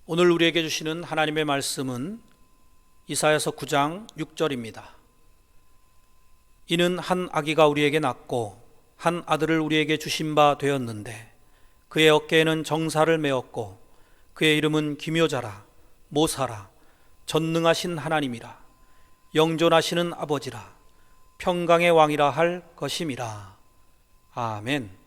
오늘 우리에게 주시는 하나님의 말씀은 이사야서 9장 6절입니다. 이는 한 아기가 우리에게 낳고 한 아들을 우리에게 주신 바 되었는데 그의 어깨에는 정사를 메었고 그의 이름은 기묘자라 모사라 전능하신 하나님이라 영존하시는 아버지라 평강의 왕이라 할 것임이라. 아멘.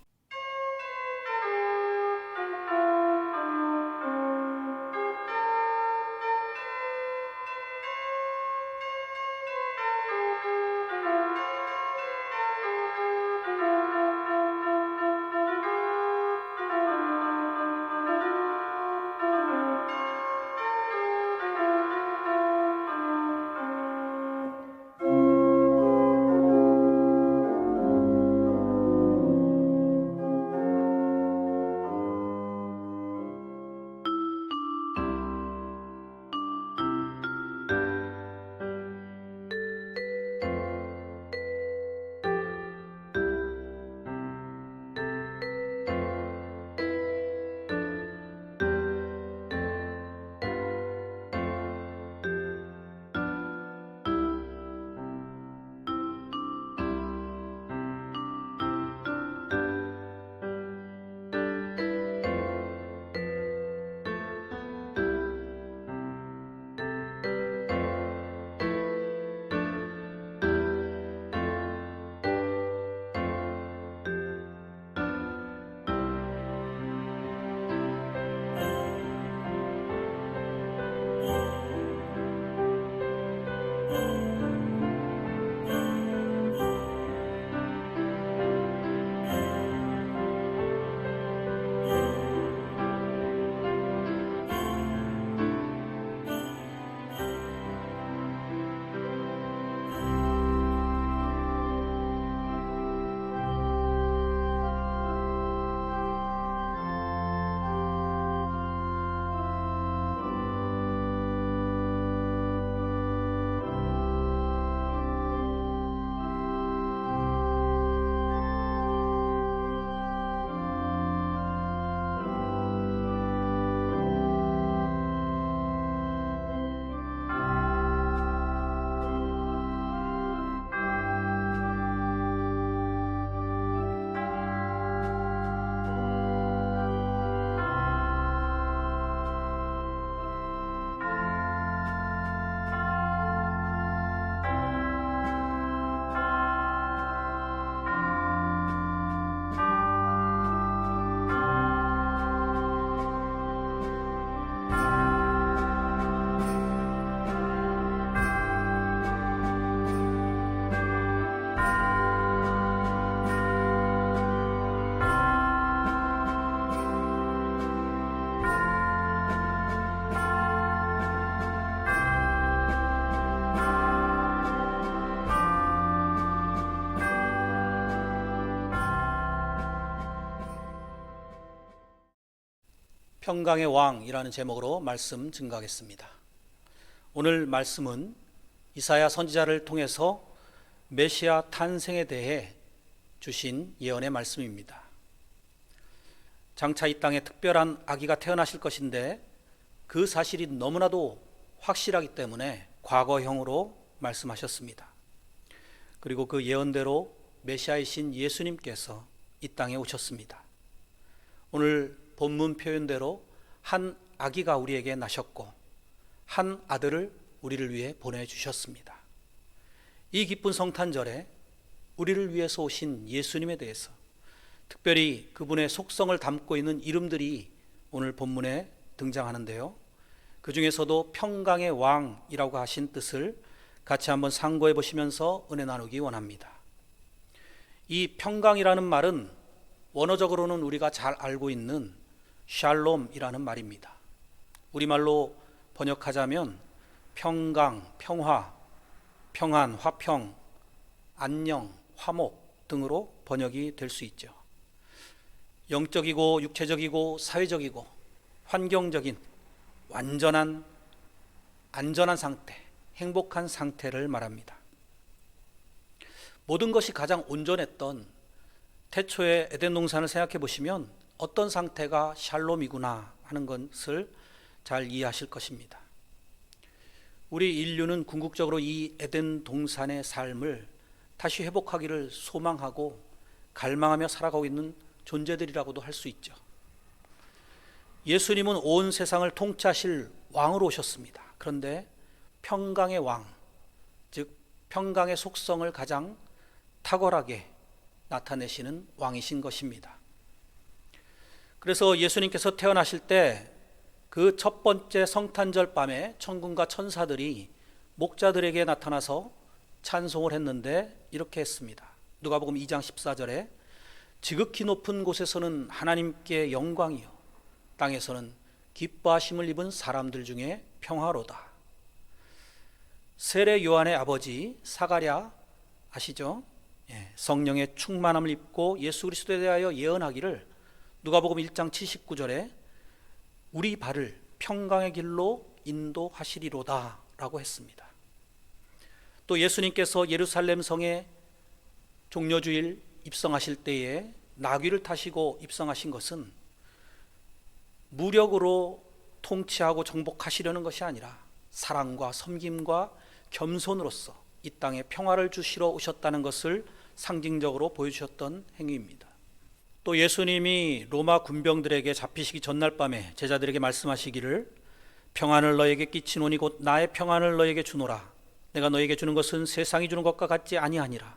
평강의 왕이라는 제목으로 말씀 증가하겠습니다. 오늘 말씀은 이사야 선지자를 통해서 메시아 탄생에 대해 주신 예언의 말씀입니다. 장차 이 땅에 특별한 아기가 태어나실 것인데 그 사실이 너무나도 확실하기 때문에 과거형으로 말씀하셨습니다. 그리고 그 예언대로 메시아이신 예수님께서 이 땅에 오셨습니다. 오늘 본문 표현대로 한 아기가 우리에게 나셨고 한 아들을 우리를 위해 보내주셨습니다. 이 기쁜 성탄절에 우리를 위해서 오신 예수님에 대해서 특별히 그분의 속성을 담고 있는 이름들이 오늘 본문에 등장하는데요, 그 중에서도 평강의 왕이라고 하신 뜻을 같이 한번 상고해 보시면서 은혜 나누기 원합니다. 이 평강이라는 말은 원어적으로는 우리가 잘 알고 있는 샬롬이라는 말입니다. 우리말로 번역하자면 평강, 평화, 평안, 화평, 안녕, 화목 등으로 번역이 될 수 있죠. 영적이고 육체적이고 사회적이고 환경적인 완전한 안전한 상태, 행복한 상태를 말합니다. 모든 것이 가장 온전했던 태초의 에덴 동산을 생각해 보시면 어떤 상태가 샬롬이구나 하는 것을 잘 이해하실 것입니다. 우리 인류는 궁극적으로 이 에덴 동산의 삶을 다시 회복하기를 소망하고 갈망하며 살아가고 있는 존재들이라고도 할 수 있죠. 예수님은 온 세상을 통치하실 왕으로 오셨습니다. 그런데 평강의 왕, 즉 평강의 속성을 가장 탁월하게 나타내시는 왕이신 것입니다. 그래서 예수님께서 태어나실 때 그 첫 번째 성탄절 밤에 천군과 천사들이 목자들에게 나타나서 찬송을 했는데 이렇게 했습니다. 누가복음 2장 14절에 지극히 높은 곳에서는 하나님께 영광이요 땅에서는 기뻐하심을 입은 사람들 중에 평화로다. 세례 요한의 아버지 사가랴 아시죠? 성령의 충만함을 입고 예수 그리스도에 대하여 예언하기를 누가복음 1장 79절에 우리 발을 평강의 길로 인도하시리로다 라고 했습니다. 또 예수님께서 예루살렘 성에 종려주일 입성하실 때에 나귀를 타시고 입성하신 것은 무력으로 통치하고 정복하시려는 것이 아니라 사랑과 섬김과 겸손으로서 이 땅에 평화를 주시러 오셨다는 것을 상징적으로 보여주셨던 행위입니다. 또 예수님이 로마 군병들에게 잡히시기 전날 밤에 제자들에게 말씀하시기를 평안을 너에게 끼치노니 곧 나의 평안을 너에게 주노라. 내가 너에게 주는 것은 세상이 주는 것과 같지 아니하니라.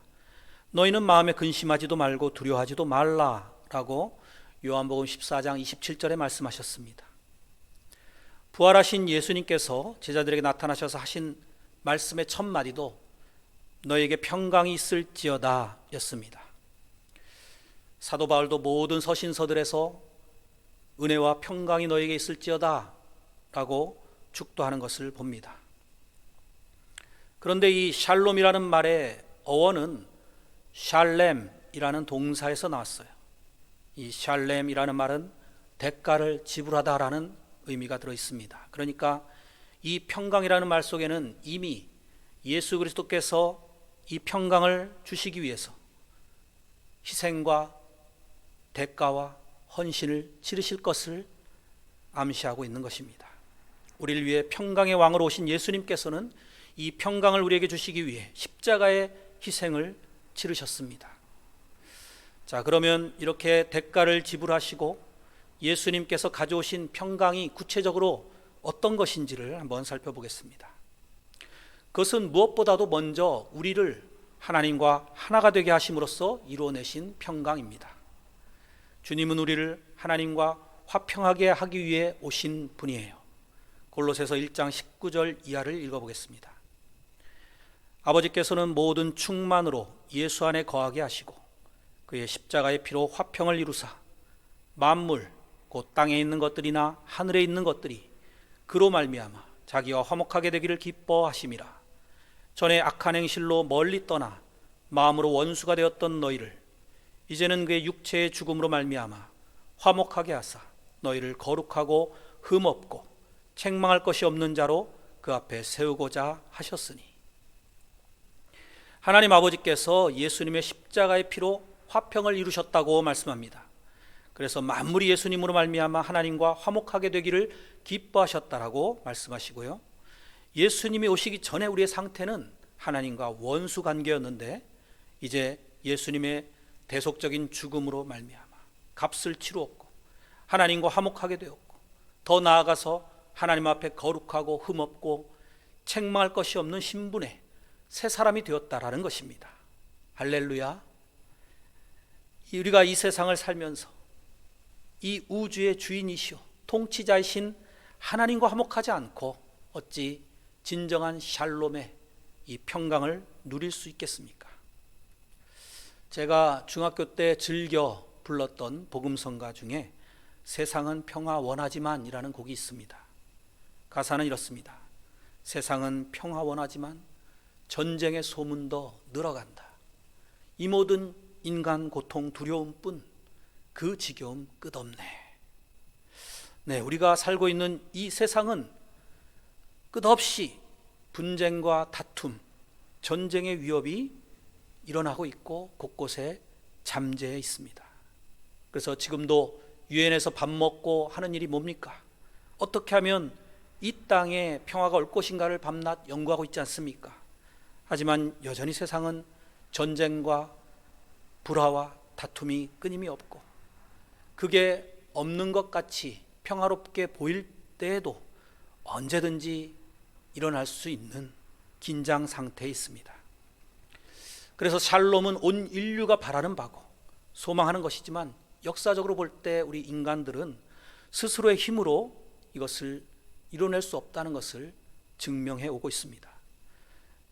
너희는 마음에 근심하지도 말고 두려워하지도 말라 라고 요한복음 14장 27절에 말씀하셨습니다. 부활하신 예수님께서 제자들에게 나타나셔서 하신 말씀의 첫 마디도 너에게 평강이 있을지어다 였습니다. 사도 바울도 모든 서신서들에서 은혜와 평강이 너에게 있을지어다 라고 축도하는 것을 봅니다. 그런데 이 샬롬이라는 말의 어원은 샬렘이라는 동사에서 나왔어요. 이 샬렘이라는 말은 대가를 지불하다라는 의미가 들어 있습니다. 그러니까 이 평강이라는 말 속에는 이미 예수 그리스도께서 이 평강을 주시기 위해서 희생과 대가와 헌신을 치르실 것을 암시하고 있는 것입니다. 우리를 위해 평강의 왕으로 오신 예수님께서는 이 평강을 우리에게 주시기 위해 십자가의 희생을 치르셨습니다. 자, 그러면 이렇게 대가를 지불하시고 예수님께서 가져오신 평강이 구체적으로 어떤 것인지를 한번 살펴보겠습니다. 그것은 무엇보다도 먼저 우리를 하나님과 하나가 되게 하심으로써 이루어내신 평강입니다. 주님은 우리를 하나님과 화평하게 하기 위해 오신 분이에요. 골로새서 1장 19절 이하를 읽어보겠습니다. 아버지께서는 모든 충만으로 예수 안에 거하게 하시고 그의 십자가의 피로 화평을 이루사 만물 곧 땅에 있는 것들이나 하늘에 있는 것들이 그로 말미암아 자기와 화목하게 되기를 기뻐하심이라. 전에 악한 행실로 멀리 떠나 마음으로 원수가 되었던 너희를 이제는 그의 육체의 죽음으로 말미암아 화목하게 하사 너희를 거룩하고 흠없고 책망할 것이 없는 자로 그 앞에 세우고자 하셨으니. 하나님 아버지께서 예수님의 십자가의 피로 화평을 이루셨다고 말씀합니다. 그래서 만물이 예수님으로 말미암아 하나님과 화목하게 되기를 기뻐하셨다라고 말씀하시고요. 예수님이 오시기 전에 우리의 상태는 하나님과 원수 관계였는데 이제 예수님의 대속적인 죽음으로 말미암아 값을 치루었고 하나님과 화목하게 되었고 더 나아가서 하나님 앞에 거룩하고 흠없고 책망할 것이 없는 신분의 새 사람이 되었다라는 것입니다. 할렐루야. 우리가 이 세상을 살면서 이 우주의 주인이시오 통치자이신 하나님과 화목하지 않고 어찌 진정한 샬롬의 이 평강을 누릴 수 있겠습니까? 제가 중학교 때 즐겨 불렀던 복음성가 중에 세상은 평화 원하지만 이라는 곡이 있습니다. 가사는 이렇습니다. 세상은 평화 원하지만 전쟁의 소문 더 늘어간다. 이 모든 인간 고통 두려움뿐 그 지겨움 끝없네. 네, 우리가 살고 있는 이 세상은 끝없이 분쟁과 다툼, 전쟁의 위협이 일어나고 있고 곳곳에 잠재해 있습니다. 그래서 지금도 유엔에서 밥 먹고 하는 일이 뭡니까? 어떻게 하면 이 땅에 평화가 올 것인가를 밤낮 연구하고 있지 않습니까? 하지만 여전히 세상은 전쟁과 불화와 다툼이 끊임이 없고, 그게 없는 것 같이 평화롭게 보일 때에도 언제든지 일어날 수 있는 긴장 상태에 있습니다. 그래서 샬롬은 온 인류가 바라는 바고 소망하는 것이지만, 역사적으로 볼 때 우리 인간들은 스스로의 힘으로 이것을 이뤄낼 수 없다는 것을 증명해 오고 있습니다.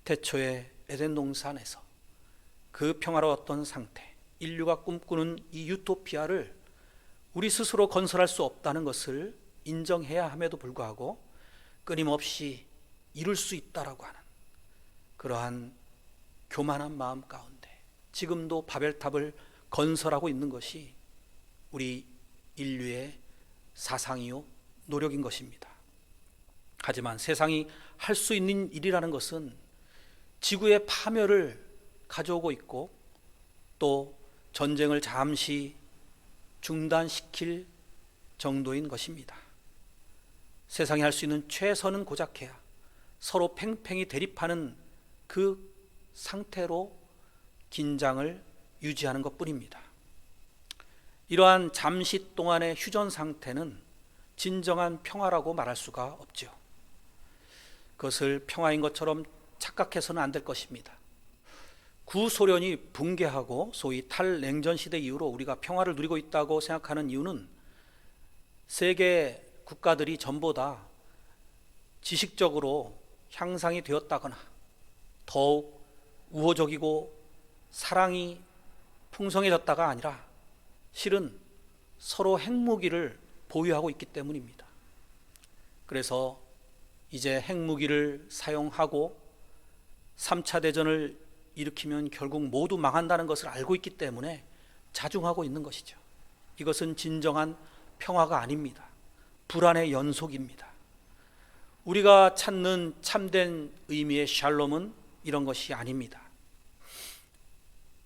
태초의 에덴 동산에서 그 평화로웠던 상태, 인류가 꿈꾸는 이 유토피아를 우리 스스로 건설할 수 없다는 것을 인정해야 함에도 불구하고 끊임없이 이룰 수 있다라고 하는 그러한 교만한 마음 가운데 지금도 바벨탑을 건설하고 있는 것이 우리 인류의 사상이요 노력인 것입니다. 하지만 세상이 할 수 있는 일이라는 것은 지구의 파멸을 가져오고 있고, 또 전쟁을 잠시 중단시킬 정도인 것입니다. 세상이 할 수 있는 최선은 고작해야 서로 팽팽히 대립하는 그 상태로 긴장을 유지하는 것뿐입니다. 이러한 잠시 동안의 휴전 상태는 진정한 평화라고 말할 수가 없죠. 그것을 평화인 것처럼 착각해서는 안 될 것입니다. 구소련이 붕괴하고 소위 탈냉전 시대 이후로 우리가 평화를 누리고 있다고 생각하는 이유는 세계 국가들이 전부 다 지식적으로 향상이 되었다거나 더욱 우호적이고 사랑이 풍성해졌다가 아니라 실은 서로 핵무기를 보유하고 있기 때문입니다. 그래서 이제 핵무기를 사용하고 3차 대전을 일으키면 결국 모두 망한다는 것을 알고 있기 때문에 자중하고 있는 것이죠. 이것은 진정한 평화가 아닙니다. 불안의 연속입니다. 우리가 찾는 참된 의미의 샬롬은 이런 것이 아닙니다.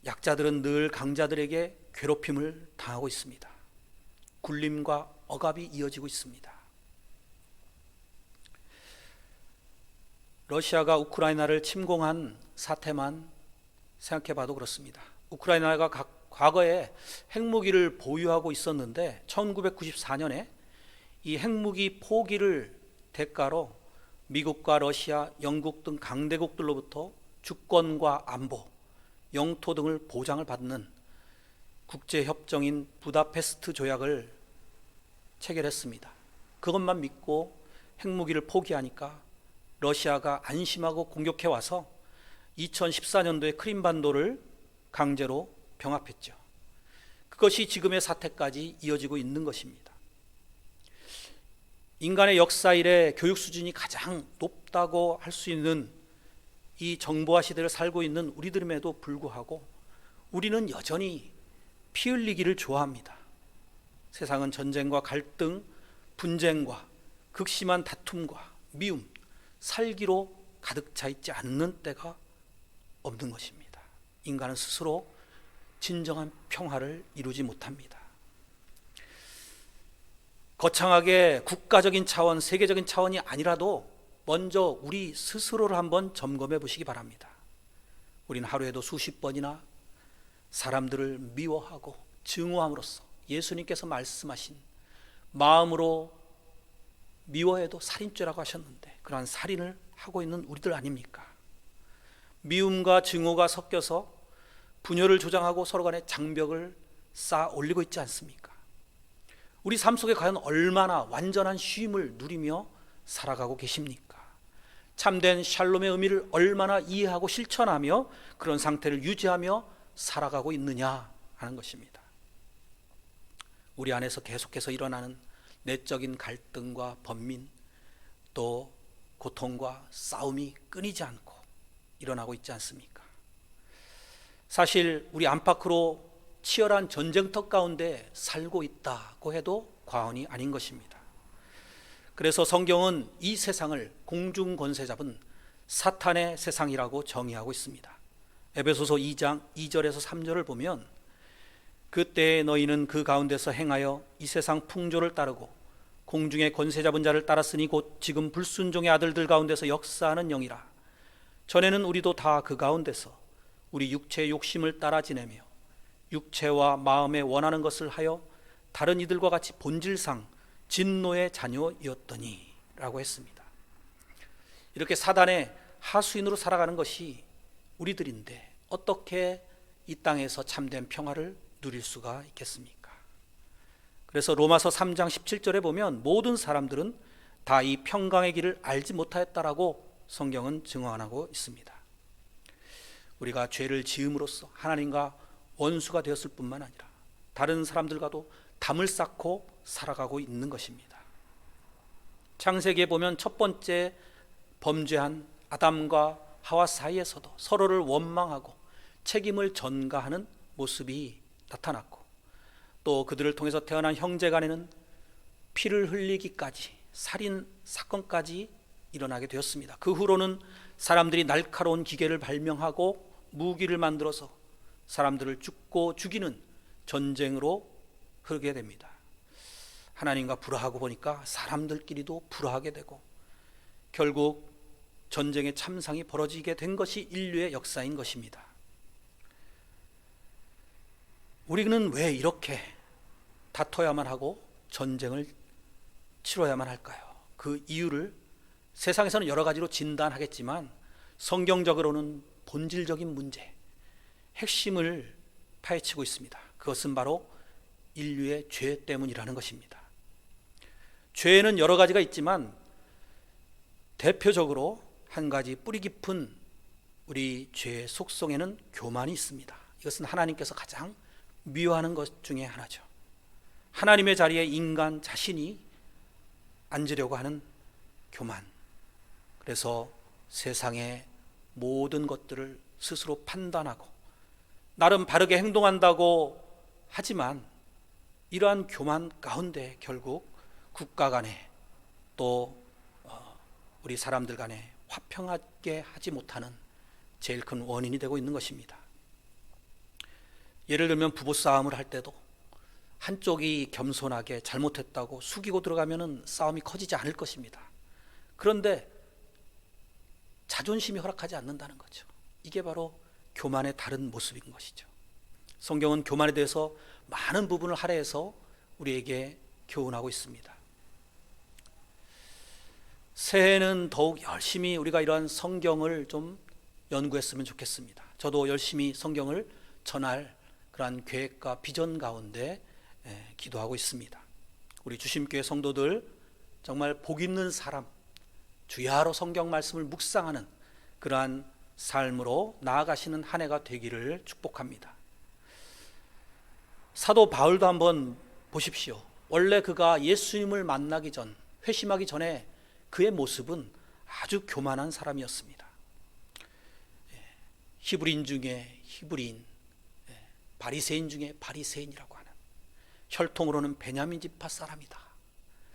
약자들은 늘 강자들에게 괴롭힘을 당하고 있습니다. 굴림과 억압이 이어지고 있습니다. 러시아가 우크라이나를 침공한 사태만 생각해봐도 그렇습니다. 우크라이나가 과거에 핵무기를 보유하고 있었는데 1994년에 이 핵무기 포기를 대가로 미국과 러시아, 영국 등 강대국들로부터 주권과 안보, 영토 등을 보장을 받는 국제협정인 부다페스트 조약을 체결했습니다. 그것만 믿고 핵무기를 포기하니까 러시아가 안심하고 공격해 와서 2014년도에 크림반도를 강제로 병합했죠. 그것이 지금의 사태까지 이어지고 있는 것입니다. 인간의 역사 이래 교육 수준이 가장 높다고 할 수 있는 이 정보화 시대를 살고 있는 우리들임에도 불구하고 우리는 여전히 피 흘리기를 좋아합니다. 세상은 전쟁과 갈등, 분쟁과 극심한 다툼과 미움, 살기로 가득 차 있지 않는 때가 없는 것입니다. 인간은 스스로 진정한 평화를 이루지 못합니다. 거창하게 국가적인 차원, 세계적인 차원이 아니라도 먼저 우리 스스로를 한번 점검해 보시기 바랍니다. 우리는 하루에도 수십 번이나 사람들을 미워하고 증오함으로써 예수님께서 말씀하신 마음으로 미워해도 살인죄라고 하셨는데 그러한 살인을 하고 있는 우리들 아닙니까? 미움과 증오가 섞여서 분열을 조장하고 서로 간에 장벽을 쌓아 올리고 있지 않습니까? 우리 삶 속에 과연 얼마나 완전한 쉼을 누리며 살아가고 계십니까? 참된 샬롬의 의미를 얼마나 이해하고 실천하며 그런 상태를 유지하며 살아가고 있느냐 하는 것입니다. 우리 안에서 계속해서 일어나는 내적인 갈등과 번민, 또 고통과 싸움이 끊이지 않고 일어나고 있지 않습니까? 사실 우리 안팎으로 치열한 전쟁터 가운데 살고 있다고 해도 과언이 아닌 것입니다. 그래서 성경은 이 세상을 공중 권세 잡은 사탄의 세상이라고 정의하고 있습니다. 에베소서 2장 2절에서 3절을 보면 그때 너희는 그 가운데서 행하여 이 세상 풍조를 따르고 공중의 권세 잡은 자를 따랐으니 곧 지금 불순종의 아들들 가운데서 역사하는 영이라. 전에는 우리도 다 그 가운데서 우리 육체의 욕심을 따라 지내며 육체와 마음에 원하는 것을 하여 다른 이들과 같이 본질상 진노의 자녀였더니 라고 했습니다. 이렇게 사단의 하수인으로 살아가는 것이 우리들인데 어떻게 이 땅에서 참된 평화를 누릴 수가 있겠습니까? 그래서 로마서 3장 17절에 보면 모든 사람들은 다 이 평강의 길을 알지 못하였다라고 성경은 증언하고 있습니다. 우리가 죄를 지음으로써 하나님과 원수가 되었을 뿐만 아니라 다른 사람들과도 담을 쌓고 살아가고 있는 것입니다. 창세기에 보면 첫 번째 범죄한 아담과 하와 사이에서도 서로를 원망하고 책임을 전가하는 모습이 나타났고, 또 그들을 통해서 태어난 형제 간에는 피를 흘리기까지 살인 사건까지 일어나게 되었습니다. 그 후로는 사람들이 날카로운 기계를 발명하고 무기를 만들어서 사람들을 죽고 죽이는 전쟁으로 흐르게 됩니다. 하나님과 불화하고 보니까 사람들끼리도 불화하게 되고 결국 전쟁의 참상이 벌어지게 된 것이 인류의 역사인 것입니다. 우리는 왜 이렇게 다퉈야만 하고 전쟁을 치러야만 할까요? 그 이유를 세상에서는 여러 가지로 진단하겠지만 성경적으로는 본질적인 문제, 핵심을 파헤치고 있습니다. 그것은 바로 인류의 죄 때문이라는 것입니다. 죄는 여러 가지가 있지만 대표적으로 한 가지 뿌리 깊은 우리 죄의 속성에는 교만이 있습니다. 이것은 하나님께서 가장 미워하는 것 중에 하나죠. 하나님의 자리에 인간 자신이 앉으려고 하는 교만. 그래서 세상의 모든 것들을 스스로 판단하고 나름 바르게 행동한다고 하지만 이러한 교만 가운데 결국 국가 간에 또 우리 사람들 간에 화평하게 하지 못하는 제일 큰 원인이 되고 있는 것입니다. 예를 들면 부부싸움을 할 때도 한쪽이 겸손하게 잘못했다고 숙이고 들어가면 싸움이 커지지 않을 것입니다. 그런데 자존심이 허락하지 않는다는 거죠. 이게 바로 교만의 다른 모습인 것이죠. 성경은 교만에 대해서 많은 부분을 할애해서 우리에게 교훈하고 있습니다. 새해에는 더욱 열심히 우리가 이러한 성경을 좀 연구했으면 좋겠습니다. 저도 열심히 성경을 전할 그러한 계획과 비전 가운데 기도하고 있습니다. 우리 주심교회 성도들 정말 복 있는 사람, 주야로 성경 말씀을 묵상하는 그러한 삶으로 나아가시는 한 해가 되기를 축복합니다. 사도 바울도 한번 보십시오. 원래 그가 예수님을 만나기 전, 회심하기 전에 그의 모습은 아주 교만한 사람이었습니다. 히브리인 중에 히브리인, 바리새인 중에 바리새인이라고 하는, 혈통으로는 베냐민 지파 사람이다.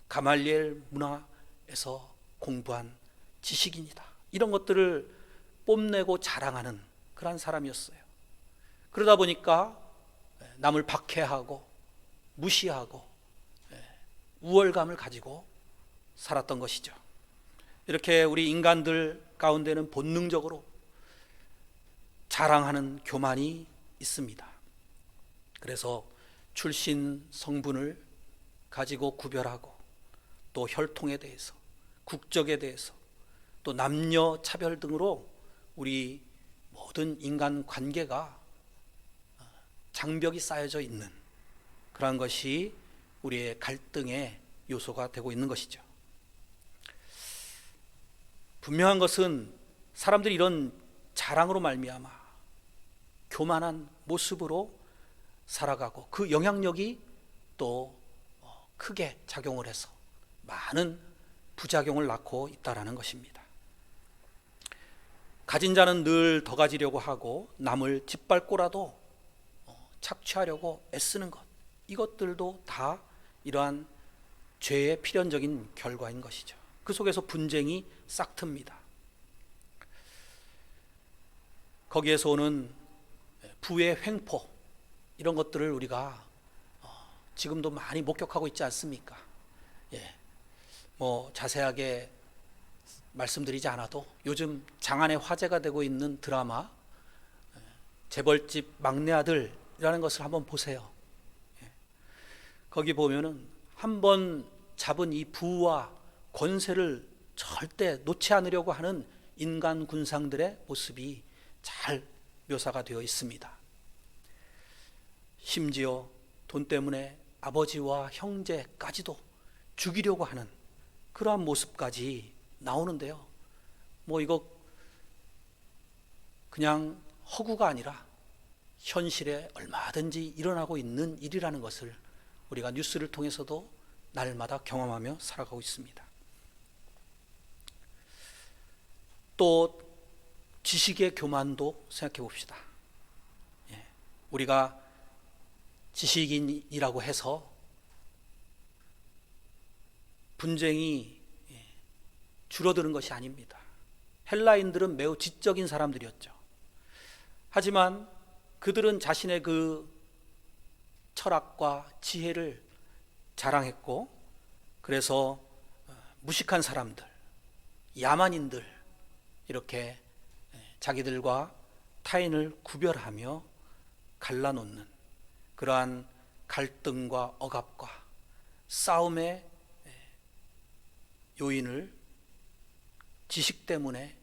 가말리엘 문화에서 공부한 지식인이다. 이런 것들을 뽐내고 자랑하는 그런 사람이었어요. 그러다 보니까 남을 박해하고 무시하고 우월감을 가지고 살았던 것이죠. 이렇게 우리 인간들 가운데는 본능적으로 자랑하는 교만이 있습니다. 그래서 출신 성분을 가지고 구별하고 또 혈통에 대해서, 국적에 대해서, 또 남녀 차별 등으로 우리 모든 인간 관계가 장벽이 쌓여져 있는 그런 것이 우리의 갈등의 요소가 되고 있는 것이죠. 분명한 것은 사람들이 이런 자랑으로 말미암아 교만한 모습으로 살아가고 그 영향력이 또 크게 작용을 해서 많은 부작용을 낳고 있다는 것입니다. 가진 자는 늘 더 가지려고 하고 남을 짓밟고라도 착취하려고 애쓰는 것, 이것들도 다 이러한 죄의 필연적인 결과인 것이죠. 그 속에서 분쟁이 싹틉니다. 거기에서 오는 부의 횡포, 이런 것들을 우리가 지금도 많이 목격하고 있지 않습니까? 예, 뭐 자세하게 말씀드리지 않아도 요즘 장안의 화제가 되고 있는 드라마 재벌집 막내 아들이라는 것을 한번 보세요. 거기 보면은 한번 잡은 이 부와 권세를 절대 놓지 않으려고 하는 인간 군상들의 모습이 잘 묘사가 되어 있습니다. 심지어 돈 때문에 아버지와 형제까지도 죽이려고 하는 그러한 모습까지 나오는데요. 뭐 이거 그냥 허구가 아니라 현실에 얼마든지 일어나고 있는 일이라는 것을 우리가 뉴스를 통해서도 날마다 경험하며 살아가고 있습니다. 또 지식의 교만도 생각해 봅시다. 우리가 지식인이라고 해서 분쟁이 줄어드는 것이 아닙니다. 헬라인들은 매우 지적인 사람들이었죠. 하지만 그들은 자신의 그 철학과 지혜를 자랑했고, 그래서 무식한 사람들, 야만인들, 이렇게 자기들과 타인을 구별하며 갈라놓는 그러한 갈등과 억압과 싸움의 요인을 지식 때문에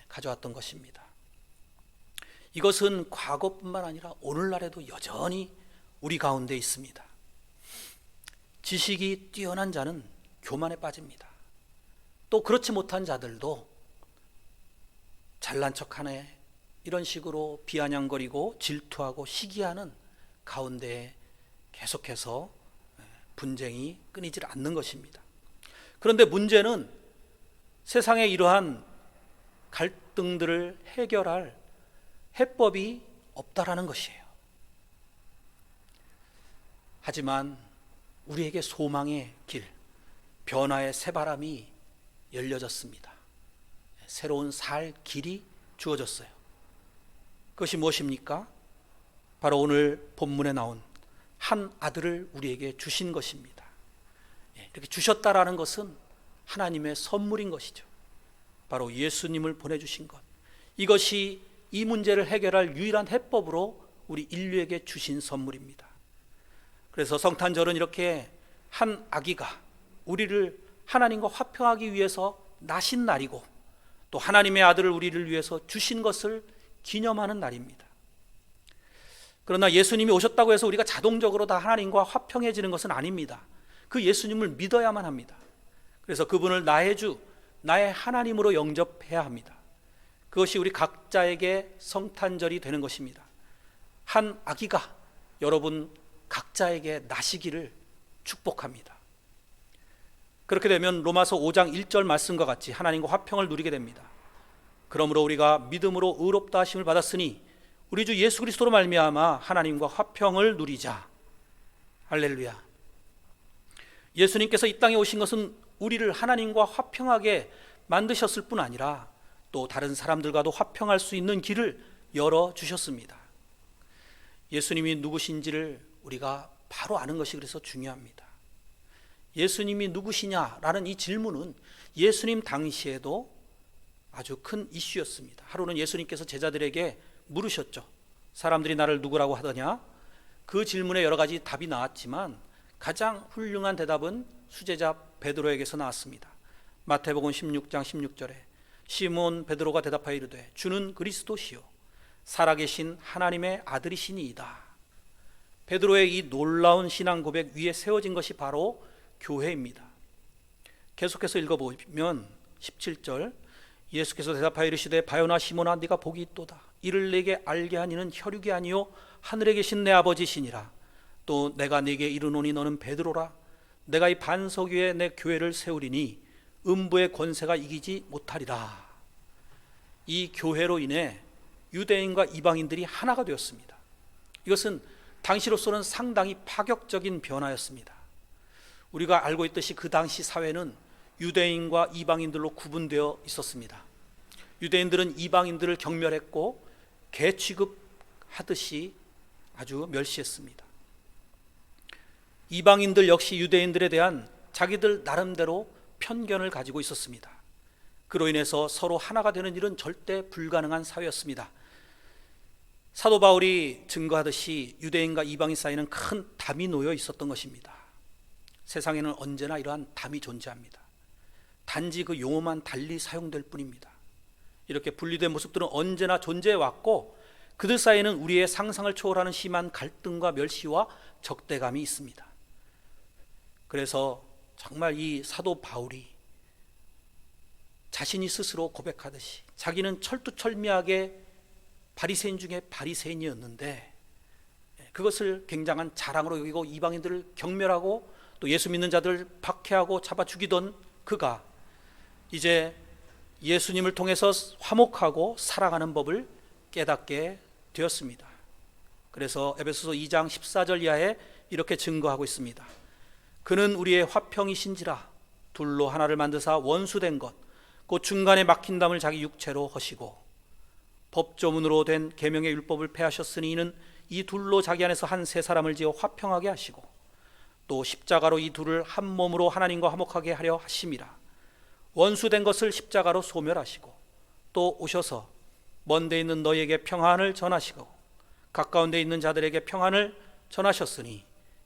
가져왔던 것입니다. 이것은 과거뿐만 아니라 오늘날에도 여전히 우리 가운데 있습니다. 지식이 뛰어난 자는 교만에 빠집니다. 또 그렇지 못한 자들도 잘난 척하네, 이런 식으로 비아냥거리고 질투하고 시기하는 가운데 계속해서 분쟁이 끊이질 않는 것입니다. 그런데 문제는 세상에 이러한 갈등들을 해결할 해법이 없다라는 것이에요. 하지만 우리에게 소망의 길, 변화의 새바람이 열려졌습니다. 새로운 살 길이 주어졌어요. 그것이 무엇입니까? 바로 오늘 본문에 나온 한 아들을 우리에게 주신 것입니다. 이렇게 주셨다라는 것은 하나님의 선물인 것이죠. 바로 예수님을 보내주신 것, 이것이 이 문제를 해결할 유일한 해법으로 우리 인류에게 주신 선물입니다. 그래서 성탄절은 이렇게 한 아기가 우리를 하나님과 화평하기 위해서 나신 날이고, 또 하나님의 아들을 우리를 위해서 주신 것을 기념하는 날입니다. 그러나 예수님이 오셨다고 해서 우리가 자동적으로 다 하나님과 화평해지는 것은 아닙니다. 그 예수님을 믿어야만 합니다. 그래서 그분을 나의 주, 나의 하나님으로 영접해야 합니다. 그것이 우리 각자에게 성탄절이 되는 것입니다. 한 아기가 여러분 각자에게 나시기를 축복합니다. 그렇게 되면 로마서 5장 1절 말씀과 같이 하나님과 화평을 누리게 됩니다. 그러므로 우리가 믿음으로 의롭다 하심을 받았으니 우리 주 예수 그리스도로 말미암아 하나님과 화평을 누리자. 할렐루야. 예수님께서 이 땅에 오신 것은 우리를 하나님과 화평하게 만드셨을 뿐 아니라 또 다른 사람들과도 화평할 수 있는 길을 열어주셨습니다. 예수님이 누구신지를 우리가 바로 아는 것이 그래서 중요합니다. 예수님이 누구시냐라는 이 질문은 예수님 당시에도 아주 큰 이슈였습니다. 하루는 예수님께서 제자들에게 물으셨죠. 사람들이 나를 누구라고 하더냐? 그 질문에 여러 가지 답이 나왔지만 가장 훌륭한 대답은 수제자 베드로에게서 나왔습니다. 마태복음 16장 16절에 시몬 베드로가 대답하여 이르되 주는 그리스도시요 살아계신 하나님의 아들이시니이다. 베드로의 이 놀라운 신앙 고백 위에 세워진 것이 바로 교회입니다. 계속해서 읽어보면 17절 예수께서 대답하여 이르시되 바요나 시몬아 네가 복이 있도다. 이를 내게 알게 하니는 혈육이 아니요 하늘에 계신 내 아버지시니라. 또 내가 네게 이르노니 너는 베드로라. 내가 이 반석 위에 내 교회를 세우리니 음부의 권세가 이기지 못하리라. 이 교회로 인해 유대인과 이방인들이 하나가 되었습니다. 이것은 당시로서는 상당히 파격적인 변화였습니다. 우리가 알고 있듯이 그 당시 사회는 유대인과 이방인들로 구분되어 있었습니다. 유대인들은 이방인들을 경멸했고 개 취급하듯이 아주 멸시했습니다. 이방인들 역시 유대인들에 대한 자기들 나름대로 편견을 가지고 있었습니다. 그로 인해서 서로 하나가 되는 일은 절대 불가능한 사회였습니다. 사도 바울이 증거하듯이 유대인과 이방인 사이에는 큰 담이 놓여 있었던 것입니다. 세상에는 언제나 이러한 담이 존재합니다. 단지 그 용어만 달리 사용될 뿐입니다. 이렇게 분리된 모습들은 언제나 존재해 왔고, 그들 사이에는 우리의 상상을 초월하는 심한 갈등과 멸시와 적대감이 있습니다. 그래서 정말 이 사도 바울이 자신이 스스로 고백하듯이 자기는 철두철미하게 바리새인 중에 바리새인이었는데, 그것을 굉장한 자랑으로 여기고 이방인들을 경멸하고 또 예수 믿는 자들을 박해하고 잡아 죽이던 그가 이제 예수님을 통해서 화목하고 사랑하는 법을 깨닫게 되었습니다. 그래서 에베소서 2장 14절 이하에 이렇게 증거하고 있습니다. 그는 우리의 화평이신지라 둘로 하나를 만드사 원수된 것 곧 중간에 막힌 담을 자기 육체로 허시고 법조문으로 된 계명의 율법을 폐하셨으니 이는 이 둘로 자기 안에서 한 세 사람을 지어 화평하게 하시고 또 십자가로 이 둘을 한 몸으로 하나님과 화목하게 하려 하심이라. 원수된 것을 십자가로 소멸하시고 또 오셔서 먼 데 있는 너희에게 평안을 전하시고 가까운 데 있는 자들에게 평안을 전하셨으니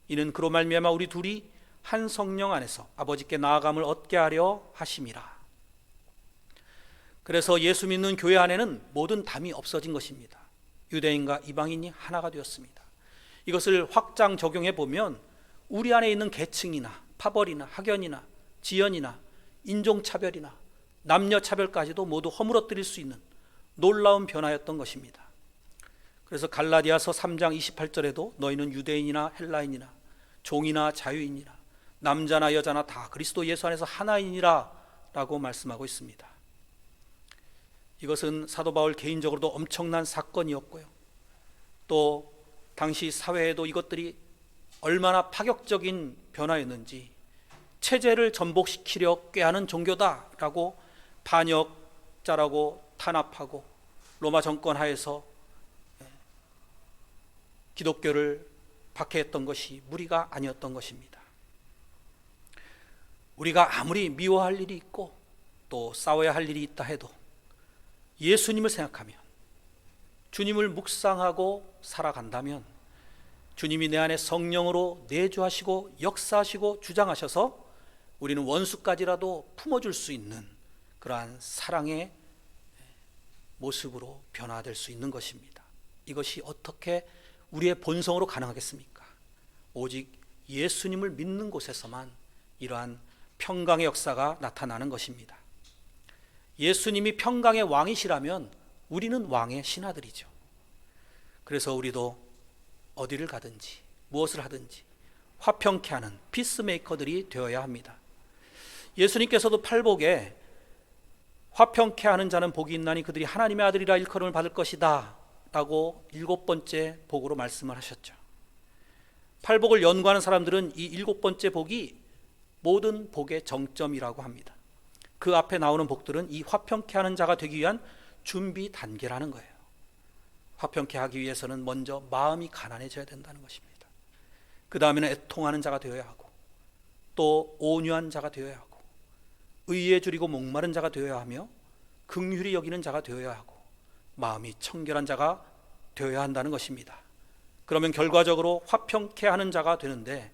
이는 그로 말미암아 우리 둘이 한 성령 안에서 아버지께 나아감을 얻게 하려 하심이라. 그래서 예수 믿는 교회 안에는 모든 담이 없어진 것입니다. 유대인과 이방인이 하나가 되었습니다. 이것을 확장 적용해 보면 우리 안에 있는 계층이나 파벌이나 학연이나 지연이나 인종차별이나 남녀차별까지도 모두 허물어뜨릴 수 있는 놀라운 변화였던 것입니다. 그래서 갈라디아서 3장 28절에도 너희는 유대인이나 헬라인이나 종이나 자유인이나 남자나 여자나 다 그리스도 예수 안에서 하나이니라 라고 말씀하고 있습니다. 이것은 사도 바울 개인적으로도 엄청난 사건이었고요, 또 당시 사회에도 이것들이 얼마나 파격적인 변화였는지, 체제를 전복시키려 꾀하는 종교다라고 반역자라고 탄압하고 로마 정권 하에서 기독교를 박해했던 것이 무리가 아니었던 것입니다. 우리가 아무리 미워할 일이 있고 또 싸워야 할 일이 있다 해도 예수님을 생각하면, 주님을 묵상하고 살아간다면 주님이 내 안에 성령으로 내주하시고 역사하시고 주장하셔서 우리는 원수까지라도 품어줄 수 있는 그러한 사랑의 모습으로 변화될 수 있는 것입니다. 이것이 어떻게 우리의 본성으로 가능하겠습니까? 오직 예수님을 믿는 곳에서만 이러한 평강의 역사가 나타나는 것입니다. 예수님이 평강의 왕이시라면 우리는 왕의 신하들이죠. 그래서 우리도 어디를 가든지 무엇을 하든지 화평케 하는 피스메이커들이 되어야 합니다. 예수님께서도 팔복에 화평케 하는 자는 복이 있나니 그들이 하나님의 아들이라 일컬음을 받을 것이다 라고 7번째 복으로 말씀을 하셨죠. 팔복을 연구하는 사람들은 이 7번째 복이 모든 복의 정점이라고 합니다. 그 앞에 나오는 복들은 이 화평케 하는 자가 되기 위한 준비 단계라는 거예요. 화평케 하기 위해서는 먼저 마음이 가난해져야 된다는 것입니다. 그 다음에는 애통하는 자가 되어야 하고, 또 온유한 자가 되어야 하고, 의에 줄이고 목마른 자가 되어야 하며, 긍휼히 여기는 자가 되어야 하고, 마음이 청결한 자가 되어야 한다는 것입니다. 그러면 결과적으로 화평케 하는 자가 되는데,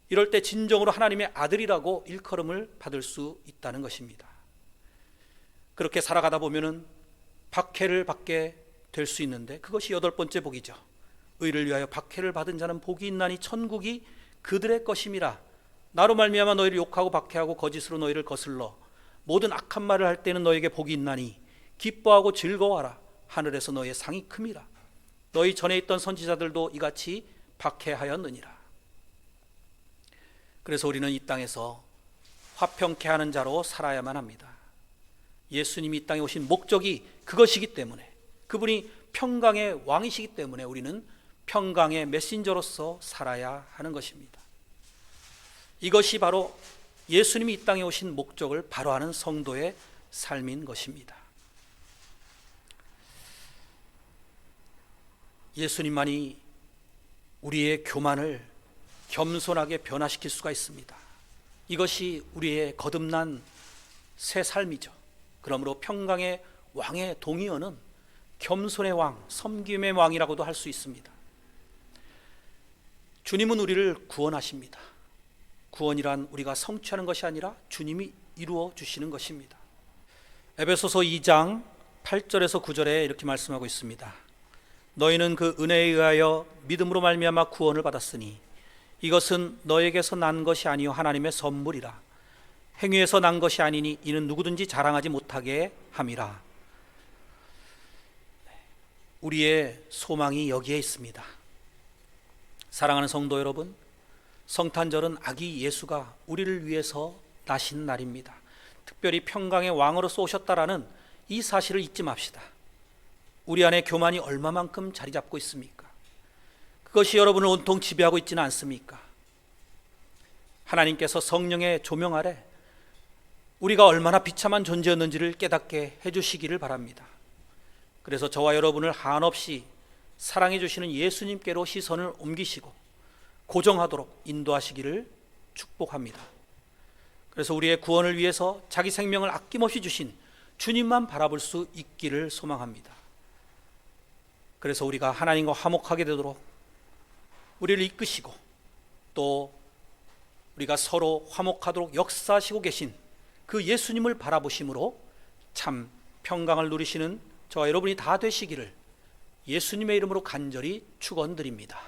이럴 때 진정으로 하나님의 아들이라고 일컬음을 받을 수 있다는 것입니다. 그렇게 살아가다 보면은 박해를 받게 될 수 있는데, 그것이 8번째 복이죠. 의를 위하여 박해를 받은 자는 복이 있나니 천국이 그들의 것임이라. 나로 말미암아 너희를 욕하고 박해하고 거짓으로 너희를 거슬러 모든 악한 말을 할 때는 너희에게 복이 있나니 기뻐하고 즐거워하라. 하늘에서 너희의 상이 큼이라. 너희 전에 있던 선지자들도 이같이 박해하였느니라. 그래서 우리는 이 땅에서 화평케 하는 자로 살아야만 합니다. 예수님이 이 땅에 오신 목적이 그것이기 때문에, 그분이 평강의 왕이시기 때문에 우리는 평강의 메신저로서 살아야 하는 것입니다. 이것이 바로 예수님이 이 땅에 오신 목적을 바로 하는 성도의 삶인 것입니다. 예수님만이 우리의 교만을 겸손하게 변화시킬 수가 있습니다. 이것이 우리의 거듭난 새 삶이죠. 그러므로 평강의 왕의 동의어는 겸손의 왕, 섬김의 왕이라고도 할 수 있습니다. 주님은 우리를 구원하십니다. 구원이란 우리가 성취하는 것이 아니라 주님이 이루어 주시는 것입니다. 에베소서 2장 8절에서 9절에 이렇게 말씀하고 있습니다. 너희는 그 은혜에 의하여 믿음으로 말미암아 구원을 받았으니 이것은 너에게서 난 것이 아니요 하나님의 선물이라. 행위에서 난 것이 아니니 이는 누구든지 자랑하지 못하게 함이라. 우리의 소망이 여기에 있습니다. 사랑하는 성도 여러분, 성탄절은 아기 예수가 우리를 위해서 나신 날입니다. 특별히 평강의 왕으로서 오셨다라는 이 사실을 잊지 맙시다. 우리 안에 교만이 얼마만큼 자리 잡고 있습니까? 그것이 여러분을 온통 지배하고 있지는 않습니까? 하나님께서 성령의 조명 아래 우리가 얼마나 비참한 존재였는지를 깨닫게 해주시기를 바랍니다. 그래서 저와 여러분을 한없이 사랑해 주시는 예수님께로 시선을 옮기시고 고정하도록 인도하시기를 축복합니다. 그래서 우리의 구원을 위해서 자기 생명을 아낌없이 주신 주님만 바라볼 수 있기를 소망합니다. 그래서 우리가 하나님과 화목하게 되도록 우리를 이끄시고 또 우리가 서로 화목하도록 역사하시고 계신 그 예수님을 바라보심으로 참 평강을 누리시는 저와 여러분이 다 되시기를 예수님의 이름으로 간절히 축원드립니다.